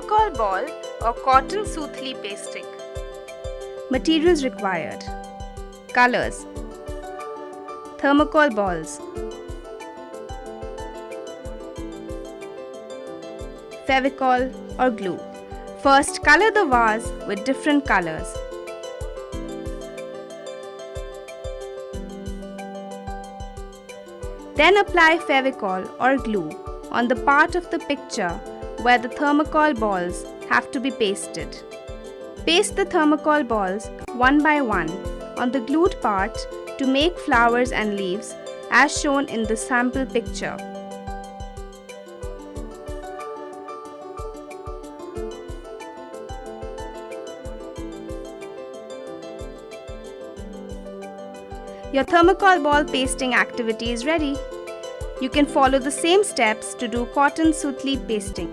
thermocol ball or cotton Sutli pasting. Materials required. Colors. Thermocol balls. Fevicol or glue. First, color the vase with different colors. Then apply Fevicol or glue on the part of the picture where the thermocol balls have to be pasted. Paste the thermocol balls one by one on the glued part to make flowers and leaves as shown in the sample picture. Your thermocol ball pasting activity is ready. You can follow the same steps to do cotton Sutli pasting.